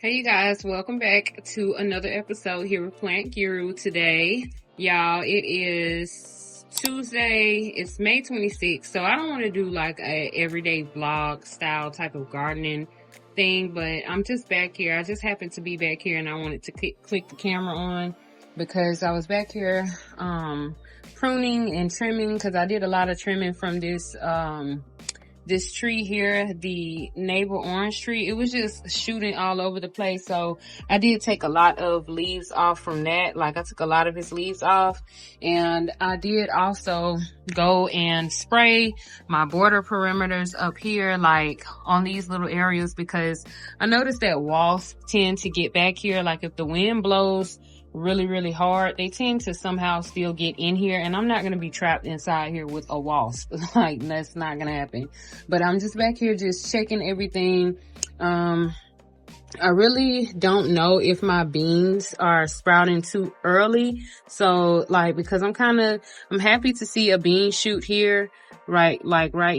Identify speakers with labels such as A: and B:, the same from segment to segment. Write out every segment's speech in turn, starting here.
A: Hey you guys, welcome back to another episode here with Plant GYARU today. Y'all, it is Tuesday, it's May 26th, so I don't want to do like a everyday vlog style type of gardening thing, but I'm just back here. I just happened to be back here and I wanted to click the camera on because I was back here pruning and trimming because I did a lot of trimming from this tree here, the neighbor orange tree. It was just shooting all over the place, so I did take a lot of leaves off from that. Like, I took a lot of his leaves off, and I did also go and spray my border perimeters up here, like on these little areas, because I noticed that wasps tend to get back here. Like, if the wind blows really hard, they tend to somehow still get in here, and I'm not going to be trapped inside here with a wasp. Like, that's not going to happen. But I'm just back here just checking everything. I really don't know if my beans are sprouting too early, so like, because I'm happy to see a bean shoot here, right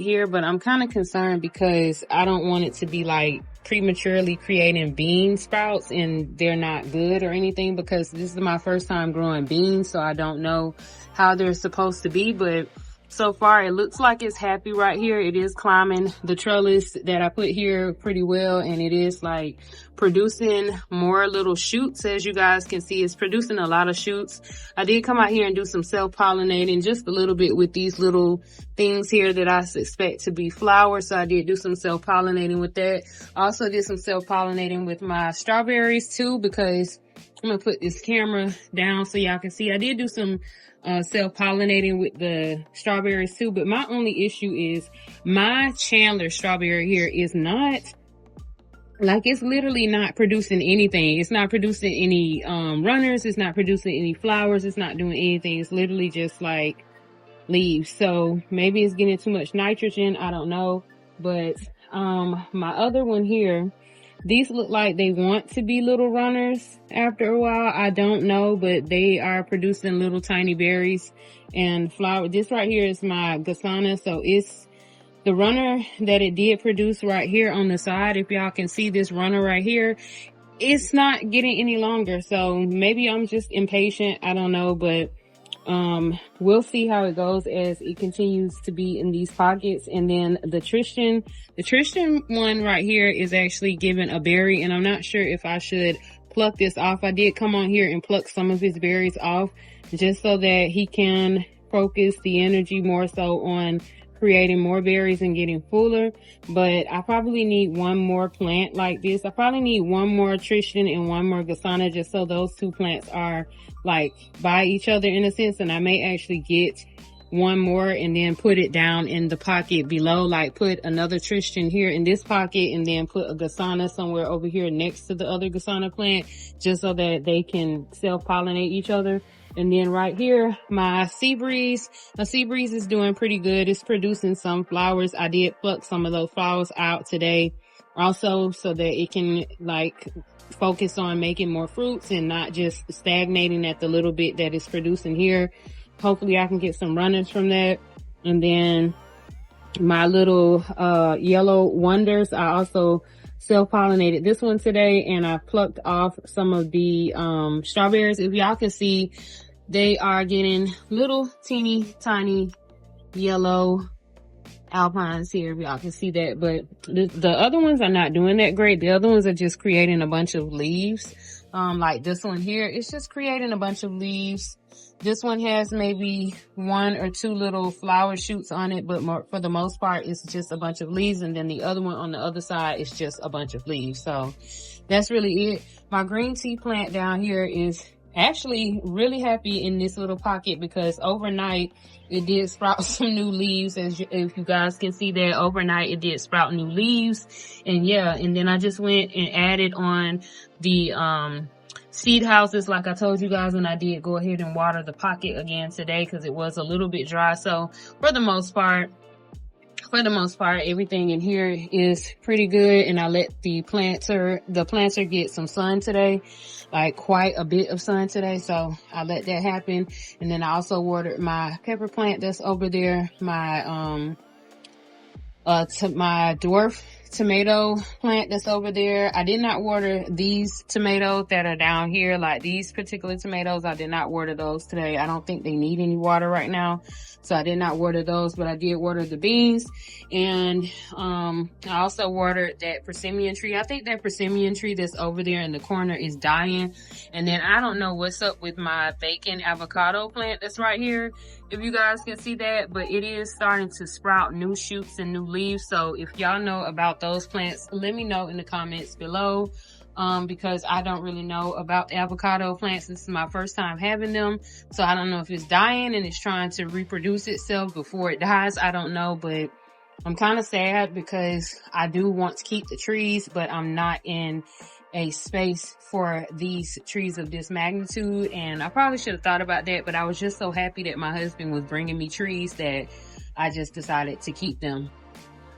A: here, but I'm kind of concerned because I don't want it to be like prematurely creating bean sprouts and they're not good or anything, because this is my first time growing beans, so I don't know how they're supposed to be. But so far it looks like it's happy right here. It is climbing the trellis that I put here pretty well, and it is like producing more little shoots. As you guys can see, it's producing a lot of shoots. I did come out here and do some self-pollinating just a little bit with these little things here that I expect to be flowers, so I did do some self-pollinating with that. Also did some self-pollinating with my strawberries too, because I'm gonna put this camera down so y'all can see. I did do some self-pollinating with the strawberries too, but my only issue is my Chandler strawberry here is not, like, it's literally not producing anything. It's not producing any runners, it's not producing any flowers, it's not doing anything. It's literally just like leaves. So maybe it's getting too much nitrogen, I don't know. But my other one here, these look like they want to be little runners after a while. I don't know, but they are producing little tiny berries and flower. This right here is my Gasana, so it's the runner that it did produce right here on the side. If y'all can see this runner right here, it's not getting any longer. So maybe I'm just impatient, I don't know, but we'll see how it goes as it continues to be in these pockets. And then the Tristan one right here is actually giving a berry, and I'm not sure if I should pluck this off. I did come on here and pluck some of his berries off just so that he can focus the energy more so on creating more berries and getting fuller. But I probably need one more plant like this. I probably need one more Tristan and one more Gasana, just so those two plants are like by each other in a sense. And I may actually get one more and then put it down in the pocket below, like put another Tristan here in this pocket and then put a Gasana somewhere over here next to the other Gasana plant, just so that they can self-pollinate each other. And then right here, my sea breeze is doing pretty good. It's producing some flowers. I did pluck some of those flowers out today also, so that it can like focus on making more fruits and not just stagnating at the little bit that it's producing here. Hopefully I can get some runners from that. And then my little yellow wonders, I also self-pollinated this one today, and I plucked off some of the strawberries. If y'all can see, they are getting little teeny tiny yellow alpines here, if y'all can see that. But the other ones are not doing that great. The other ones are just creating a bunch of leaves. Like this one here, it's just creating a bunch of leaves. This one has maybe one or two little flower shoots on it, but for the most part, it's just a bunch of leaves. And then the other one on the other side is just a bunch of leaves. So that's really it. My green tea plant down here is actually really happy in this little pocket, because overnight it did sprout some new leaves. If you guys can see that, overnight it did sprout new leaves. And yeah, and then I just went and added on the seed houses like I told you guys, and I did go ahead and water the pocket again today because it was a little bit dry. So for the most part, everything in here is pretty good, and I let the planter get some sun today, like quite a bit of sun today, so I let that happen. And then I also watered my pepper plant that's over there, my dwarf tomato plant that's over there. I did not water these tomatoes that are down here, like these particular tomatoes. I did not water those today. I don't think they need any water right now, so I did not water those, but I did water the beans. And I also watered that persimmon tree. I think that persimmon tree that's over there in the corner is dying. And then I don't know what's up with my bacon avocado plant that's right here, if you guys can see that, but it is starting to sprout new shoots and new leaves. So if y'all know about those plants, let me know in the comments below, because I don't really know about the avocado plants. This is my first time having them, so I don't know if it's dying and it's trying to reproduce itself before it dies. I don't know, but I'm kind of sad because I do want to keep the trees, but I'm not in a space for these trees of this magnitude, and I probably should have thought about that, but I was just so happy that my husband was bringing me trees that I just decided to keep them.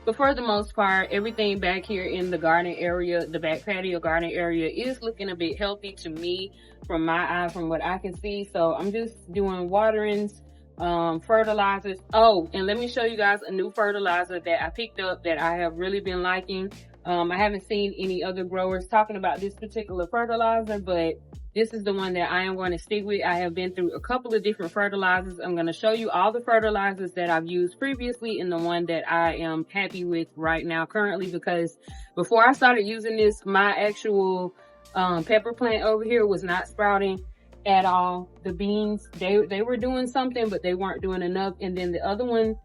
A: But for the most part, everything back here in the garden area, the back patio garden area, is looking a bit healthy to me from my eye, from what I can see. So I'm just doing waterings, fertilizers. Oh, and let me show you guys a new fertilizer that I picked up that I have really been liking. I haven't seen any other growers talking about this particular fertilizer, but this is the one that I am going to stick with. I have been through a couple of different fertilizers. I'm going to show you all the fertilizers that I've used previously and the one that I am happy with right now currently, because before I started using this, my actual pepper plant over here was not sprouting at all. The beans, they were doing something, but they weren't doing enough. And then the other one,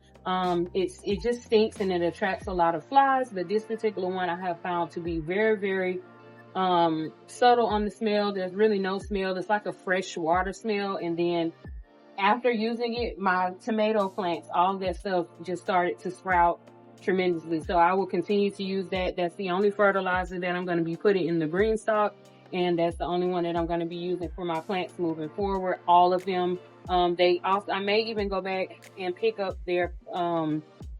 A: it just stinks and it attracts a lot of flies. But this particular one I have found to be very, very subtle on the smell. There's really no smell. It's like a fresh water smell. And then after using it, my tomato plants, all that stuff just started to sprout tremendously. So I will continue to use that. That's the only fertilizer that I'm going to be putting in the green stock, and that's the only one that I'm going to be using for my plants moving forward. All of them. I may even go back and pick up their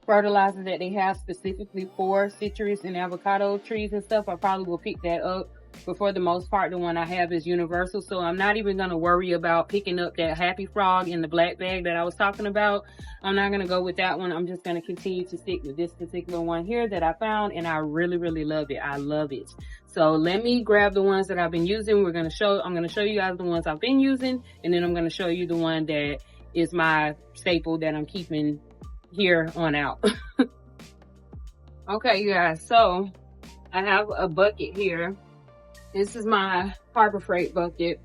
A: fertilizer that they have specifically for citrus and avocado trees and stuff. I probably will pick that up, but for the most part, the one I have is universal. So I'm not even going to worry about picking up that Happy Frog in the black bag that I was talking about. I'm not going to go with that one. I'm just going to continue to stick with this particular one here that I found, and I really, really love it. I love it. So let me grab the ones that I've been using. I'm going to show you guys the ones I've been using, and then I'm going to show you the one that is my staple that I'm keeping here on out. Okay, you guys, so I have a bucket here. This is my Harbor Freight bucket,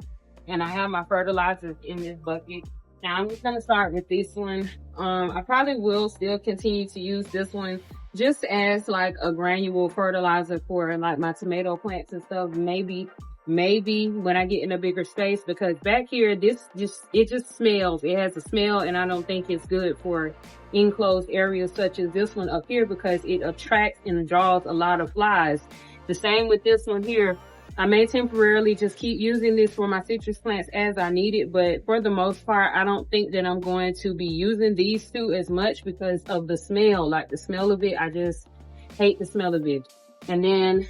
A: and I have my fertilizers in this bucket. Now I'm just going to start with this one. I probably will still continue to use this one just as like a granule fertilizer for like my tomato plants and stuff. Maybe when I get in a bigger space, because back here, it just smells. It has a smell, and I don't think it's good for enclosed areas such as this one up here, because it attracts and draws a lot of flies. The same with this one here. I may temporarily just keep using this for my citrus plants as I need it, but for the most part, I don't think that I'm going to be using these two as much because of the smell. Like the smell of it, I just hate the smell of it. And then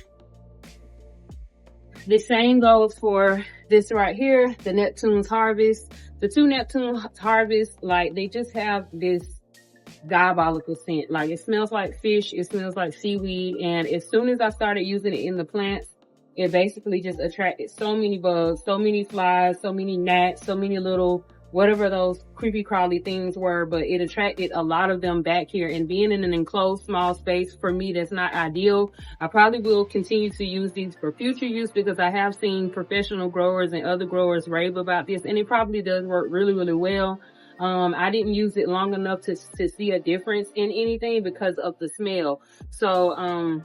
A: the same goes for this right here, the Neptune's Harvest. The two Neptune's Harvest, like they just have this diabolical scent. Like it smells like fish, it smells like seaweed, and as soon as I started using it in the plants, it basically just attracted so many bugs, so many flies, so many gnats, so many little whatever those creepy crawly things were, but it attracted a lot of them back here. And being in an enclosed small space, for me, that's not ideal. I probably will continue to use these for future use, because I have seen professional growers and other growers rave about this, and it probably does work really, really well. I didn't use it long enough to see a difference in anything because of the smell. So,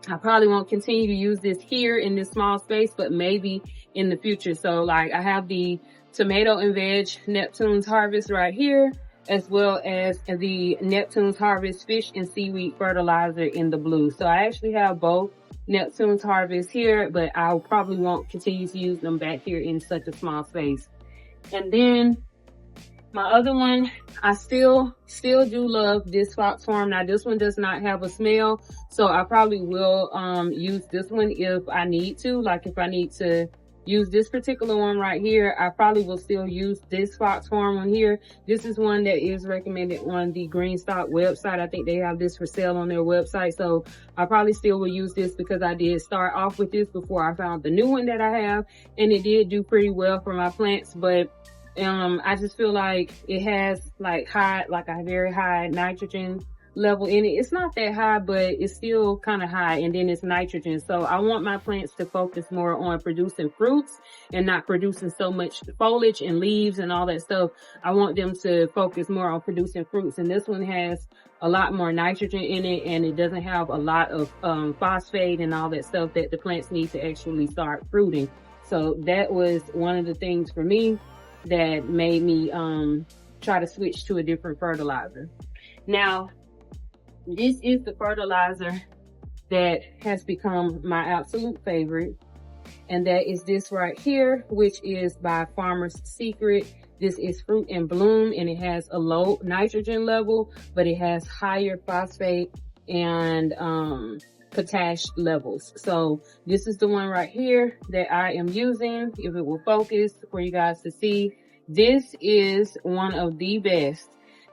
A: I probably won't continue to use this here in this small space, but maybe in the future. So like I have the tomato and veg Neptune's Harvest right here, as well as the Neptune's Harvest fish and seaweed fertilizer in the blue. So I actually have both Neptune's Harvest here, but I probably won't continue to use them back here in such a small space. And then my other one, I still do love this Foxworm. Now this one does not have a smell, so I probably will use this one if I need to. Like if I need to use this particular one right here. I probably will still use this Fox Farm one here. This is one that is recommended on the Green Stock website. I think they have this for sale on their website. So I probably still will use this because I did start off with this before I found the new one that I have. And it did do pretty well for my plants. But I just feel like it has like a very high nitrogen level in it. It's not that high, but it's still kind of high, and then it's nitrogen. So I want my plants to focus more on producing fruits and not producing so much foliage and leaves and all that stuff. I want them to focus more on producing fruits, and this one has a lot more nitrogen in it, and it doesn't have a lot of phosphate and all that stuff that the plants need to actually start fruiting. So that was one of the things for me that made me try to switch to a different fertilizer. Now, this is the fertilizer that has become my absolute favorite, and that is this right here, which is by Farmer's Secret. This is Fruit and Bloom, and it has a low nitrogen level, but it has higher phosphate and potash levels. So this is the one right here that I am using. If it will focus for you guys to see, this is one of the best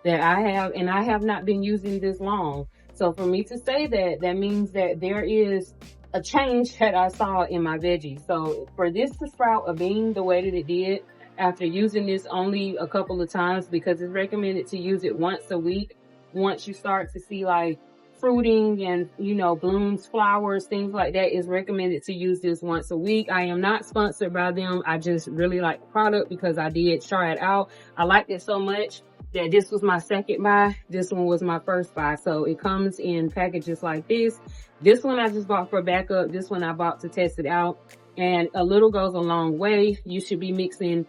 A: that I have, and I have not been using this long. So for me to say that, that means that there is a change that I saw in my veggies. So for this to sprout a bean the way that it did, after using this only a couple of times, because it's recommended to use it once a week, once you start to see like fruiting and, you know, blooms, flowers, things like that, is recommended to use this once a week. I am not sponsored by them. I just really like the product because I did try it out. I liked it so much that this was my second buy. This one was my first buy. So it comes in packages like this. This one I just bought for backup. This one I bought to test it out. And a little goes a long way. You should be mixing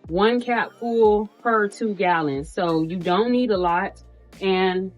A: 1 cap full per 2 gallons. So you don't need a lot. And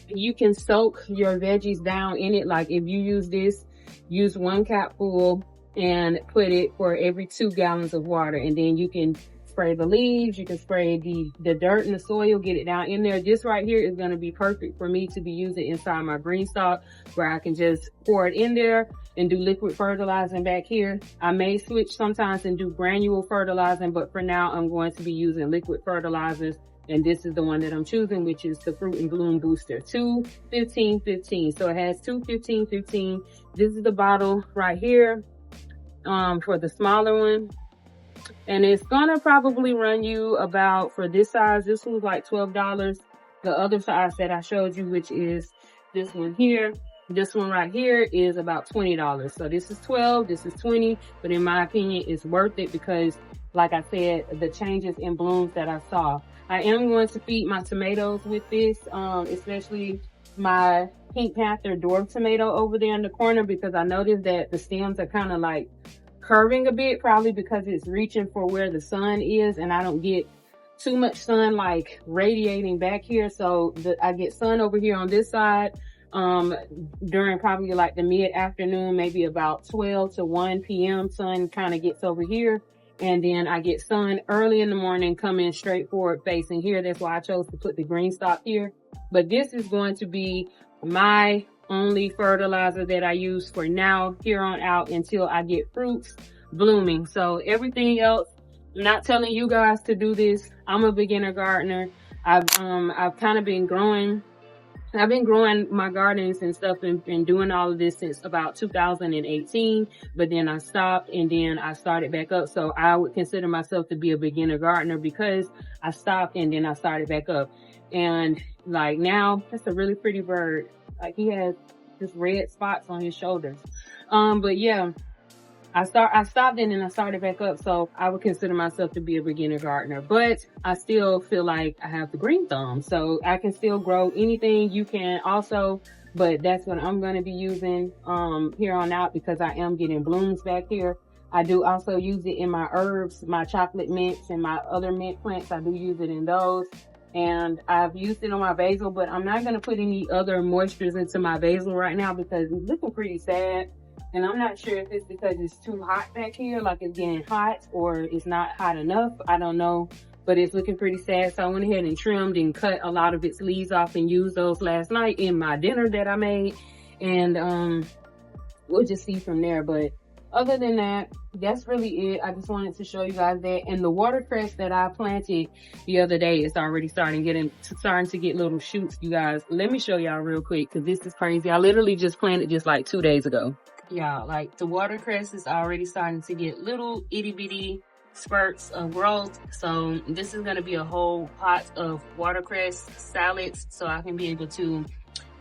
A: you can soak your veggies down in it. Like if you use this, use 1 cap full and put it for every 2 gallons of water. And then you can spray the leaves, you can spray the dirt and the soil, get it down in there. This right here is going to be perfect for me to be using inside my green stock, where I can just pour it in there and do liquid fertilizing back here. I may switch sometimes and do granule fertilizing, but for now I'm going to be using liquid fertilizers. And this is the one that I'm choosing, which is the Fruit and Bloom Booster 2-15-15. So it has 2-15-15. This is the bottle right here for the smaller one. And it's gonna probably run you about, for this size, this one's like $12. The other size that I showed you, which is this one here, this one right here, is about $20. So this is 12, this is 20, but in my opinion, it's worth it because, like I said, the changes in blooms that I saw. I am going to feed my tomatoes with this, especially my Pink Panther dwarf tomato over there in the corner, because I noticed that the stems are kind of like curving a bit, probably because it's reaching for where the sun is, and I don't get too much sun like radiating back here. So I get sun over here on this side during probably like the mid-afternoon, maybe about 12 to 1 p.m. sun kind of gets over here, and then I get sun early in the morning coming straight forward facing here. That's why I chose to put the green stock here. But this is going to be my only fertilizer that I use for now, here on out, until I get fruits blooming. So everything else, I'm not telling you guys to do this. I'm a beginner gardener. I've kind of been growing. I've been growing my gardens and stuff and doing all of this since about 2018, but then I stopped and then I started back up. So I would consider myself to be a beginner gardener because I stopped and then I started back up. And like now, that's a really pretty bird. Like he has just red spots on his shoulders. But yeah, I stopped and then I started back up. So I would consider myself to be a beginner gardener, but I still feel like I have the green thumb. So I can still grow anything. You can also, but that's what I'm going to be using, here on out, because I am getting blooms back here. I do also use it in my herbs, my chocolate mints and my other mint plants. I do use it in those. And I've used it on my basil, but I'm not going to put any other moistures into my basil right now because it's looking pretty sad. And I'm not sure if it's because it's too hot back here, like it's getting hot, or it's not hot enough. I don't know, but it's looking pretty sad. So I went ahead and trimmed and cut a lot of its leaves off and used those last night in my dinner that I made. And we'll just see from there. But other than that, that's really it. I just wanted to show you guys that. And the watercress that I planted the other day is already starting to get little shoots, you guys. Let me show y'all real quick, because this is crazy. I literally just planted just like 2 days ago. Y'all, like, the watercress is already starting to get little itty bitty spurts of growth. So this is going to be a whole pot of watercress salads, so I can be able to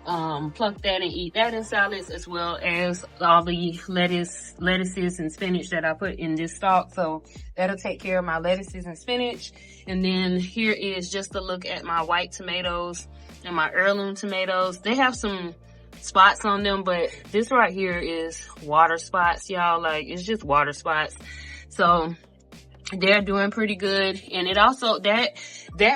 A: pluck that and eat that in salads, as well as all the lettuces and spinach that I put in this stalk. So that'll take care of my lettuces and spinach. And then here is just a look at my white tomatoes and my heirloom tomatoes. They have some spots on them, but this right here is water spots, y'all. Like, it's just water spots. So they're doing pretty good. And it also, that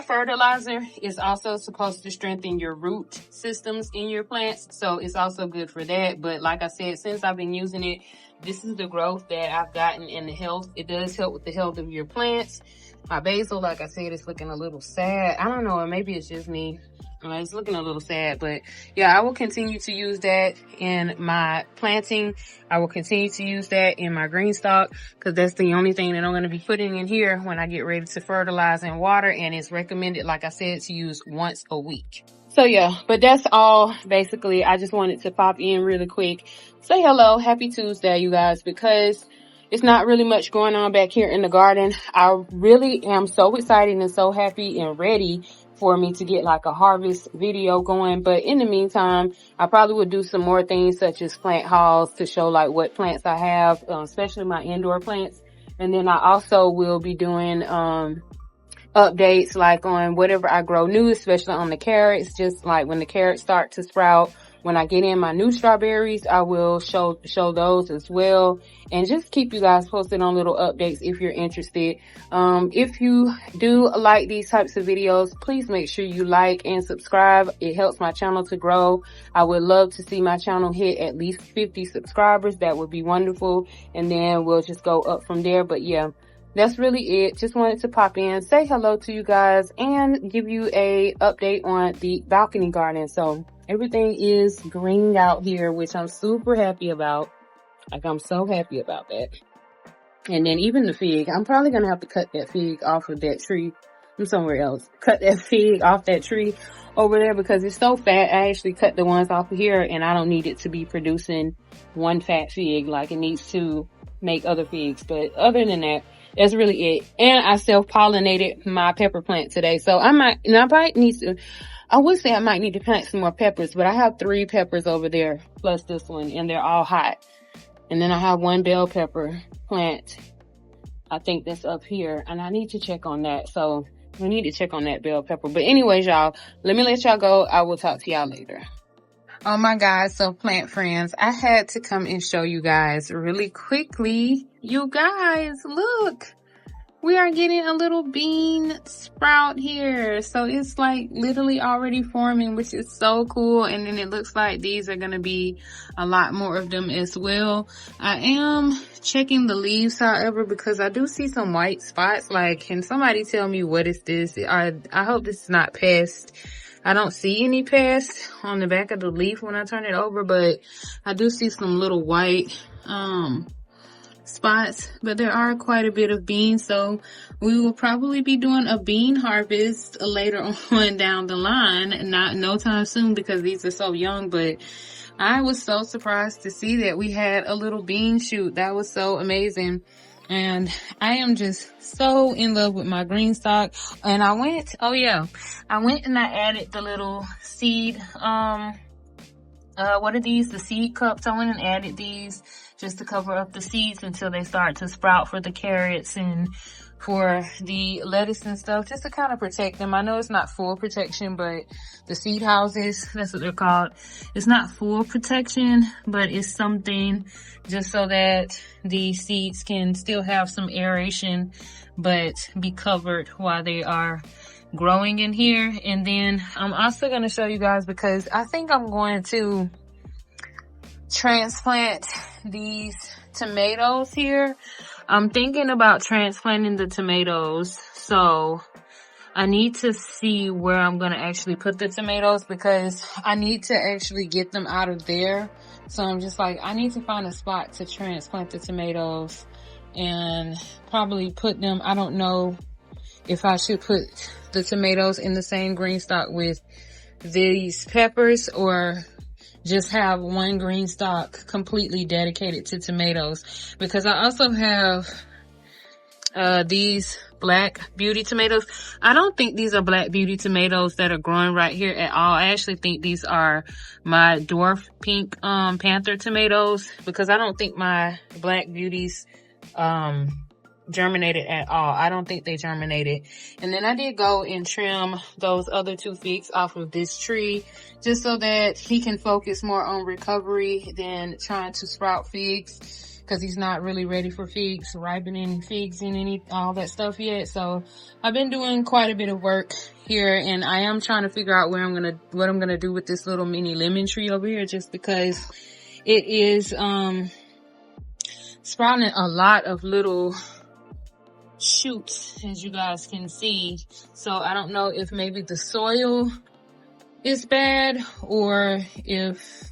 A: fertilizer is also supposed to strengthen your root systems in your plants, so it's also good for that. But like I said, since I've been using it, this is the growth that I've gotten, and the health. It does help with the health of your plants. My basil, like I said, is looking a little sad. I don't know, or maybe it's just me. It's looking a little sad, but yeah, I will continue to use that in my planting. I will continue to use that in my green stalk, because that's the only thing that I'm going to be putting in here when I get ready to fertilize and water. And it's recommended, like I said, to use once a week. So yeah, but that's all basically. I just wanted to pop in really quick, say hello, happy Tuesday, you guys, because it's not really much going on back here in the garden. I really am so excited and so happy and ready for me to get like a harvest video going. But in the meantime, I probably would do some more things such as plant hauls to show like what plants I have, especially my indoor plants. And then I also will be doing updates like on whatever I grow new, especially on the carrots. Just like when the carrots start to sprout, when I get in my new strawberries, I will show those as well, and just keep you guys posted on little updates if you're interested. If you do like these types of videos, please make sure you like and subscribe. It helps my channel to grow. I would love to see my channel hit at least 50 subscribers. That would be wonderful, and then we'll just go up from there. But yeah, that's really it. Just wanted to pop in, say hello to you guys, and give you a update on the balcony garden. So everything is green out here, which I'm super happy about. Like, I'm so happy about that. And then even the fig, I'm probably going to have to cut that fig off of that tree. I'm somewhere else. Cut that fig off that tree over there because it's so fat. I actually cut the ones off of here, and I don't need it to be producing one fat fig like it needs to make other figs. But other than that, that's really it. And I self-pollinated my pepper plant today. So I might need to plant some more peppers, but I have 3 peppers over there plus this one, and they're all hot. And then I have 1 bell pepper plant, I think that's up here, and I need to check on that. So we need to check on that bell pepper. But anyways, y'all, let me let y'all go. I will talk to y'all later. Oh my God, so plant friends, I had to come and show you guys really quickly. You guys, look, we are getting a little bean sprout here. So it's like literally already forming, which is so cool. And then it looks like these are going to be a lot more of them as well. I am checking the leaves, however, because I do see some white spots. Like, can somebody tell me what is this? I hope this is not pest. I don't see any pests on the back of the leaf when I turn it over, but I do see some little white spots, but there are quite a bit of beans, so we will probably be doing a bean harvest later on down the line. No time soon because these are so young, but I was so surprised to see that we had a little bean shoot. That was so amazing. And I am just so in love with my green stalk. And I went and I added the little seed, what are these? The seed cups. I went and added these just to cover up the seeds until they start to sprout for the carrots and for the lettuce and stuff, just to kind of protect them. I know it's not full protection, but the seed houses, that's what they're called. It's not full protection, but it's something just so that the seeds can still have some aeration, but be covered while they are growing in here. And then I'm also going to show you guys, because I think I'm going to transplant these tomatoes here. I'm thinking about transplanting the tomatoes, so I need to see where I'm going to actually put the tomatoes, because I need to actually get them out of there So I'm just like, I need to find a spot to transplant the tomatoes and probably put them, I don't know if I should put the tomatoes in the same green stock with these peppers or just have one green stock completely dedicated to tomatoes, because I also have these black beauty tomatoes. I don't think these are black beauty tomatoes that are growing right here at all. I actually think these are my dwarf pink panther tomatoes, because I don't think my black beauties germinated at all. I don't think they germinated. And then I did go and trim those other 2 figs off of this tree, just so that he can focus more on recovery than trying to sprout figs, because he's not really ready for figs, ripening figs and all that stuff yet. So I've been doing quite a bit of work here, and I am trying to figure out what I'm gonna do with this little mini lemon tree over here, just because it is sprouting a lot of little shoots, as you guys can see. So I don't know if maybe the soil is bad or if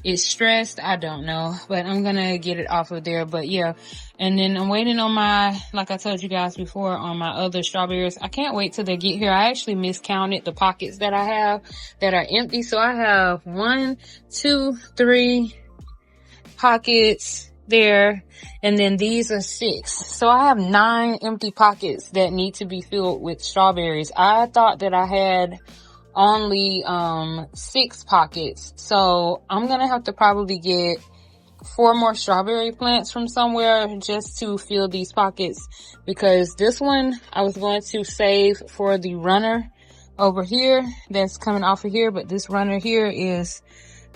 A: it's stressed. I don't know, but I'm gonna get it off of there. But yeah, and then I'm waiting on my, like I told you guys before, on my other strawberries. I can't wait till they get here. I actually miscounted the pockets that I have that are empty. So I have 1, 2, 3 pockets there, and then these are 6. So I have 9 empty pockets that need to be filled with strawberries. I thought that I had only 6 pockets, so I'm gonna have to probably get 4 more strawberry plants from somewhere just to fill these pockets, because this one I was going to save for the runner over here that's coming off of here, but this runner here is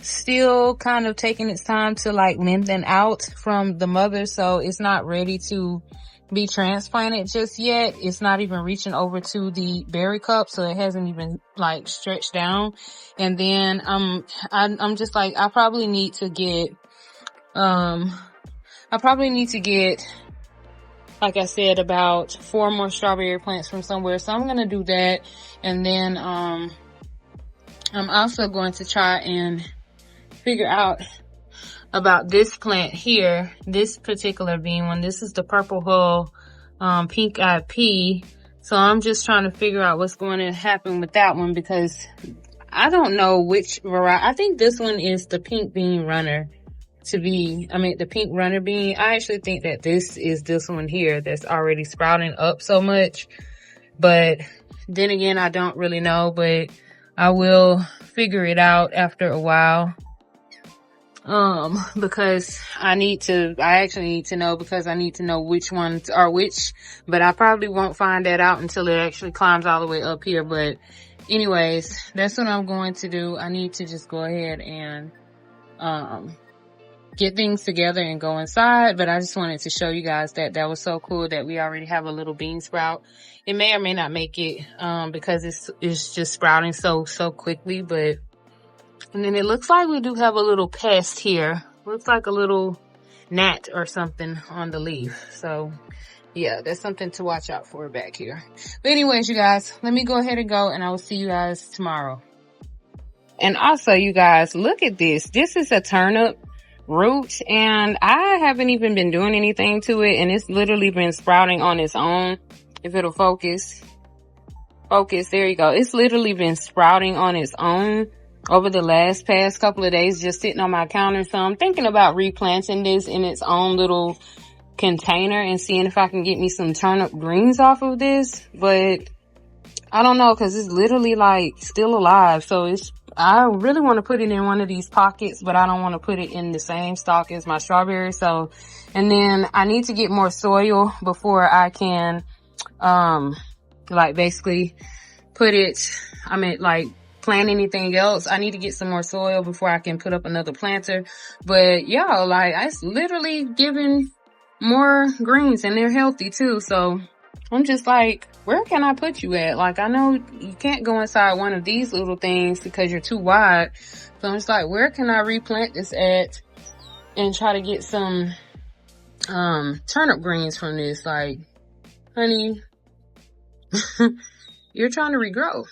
A: still kind of taking its time to like lengthen out from the mother, so it's not ready to be transplanted just yet. It's not even reaching over to the berry cup, so it hasn't even like stretched down. And then I'm just like, I probably need to get like I said, about 4 more strawberry plants from somewhere. So I'm gonna do that, and then I'm also going to try and figure out about this plant here, this particular bean one. This is the purple hull pink eyed pea. So I'm just trying to figure out what's going to happen with that one, because I don't know which variety. I think this one is the pink bean runner the pink runner bean. I actually think that this is this one here that's already sprouting up so much, but then again, I don't really know, but I will figure it out after a while. Because I actually need to know, because I need to know which ones are which, but I probably won't find that out until it actually climbs all the way up here. But anyways, that's what I'm going to do. I need to just go ahead and, get things together and go inside. But I just wanted to show you guys that was so cool that we already have a little bean sprout. It may or may not make it, because it's just sprouting so quickly, but and then it looks like we do have a little pest here. Looks like a little gnat or something on the leaf. So yeah, that's something to watch out for back here. But anyways, you guys, let me go ahead and go, and I will see you guys tomorrow. And also, you guys, look at this. This is a turnip root, and I haven't even been doing anything to it, and it's literally been sprouting on its own. If it'll focus, there you go. It's literally been sprouting on its own over the past couple of days, just sitting on my counter. So I'm thinking about replanting this in its own little container and seeing if I can get me some turnip greens off of this. But I don't know, because it's literally like still alive. So I really want to put it in one of these pockets, but I don't want to put it in the same stock as my strawberry. So, and then I need to get more soil before I can, like basically put it, plant anything else. I need to get some more soil before I can put up another planter. But y'all, like, it's literally giving more greens, and they're healthy too. So I'm just like, where can I put you at? Like, I know you can't go inside one of these little things because you're too wide. So I'm just like, where can I replant this at and try to get some turnip greens from this? Like, honey, you're trying to regrow.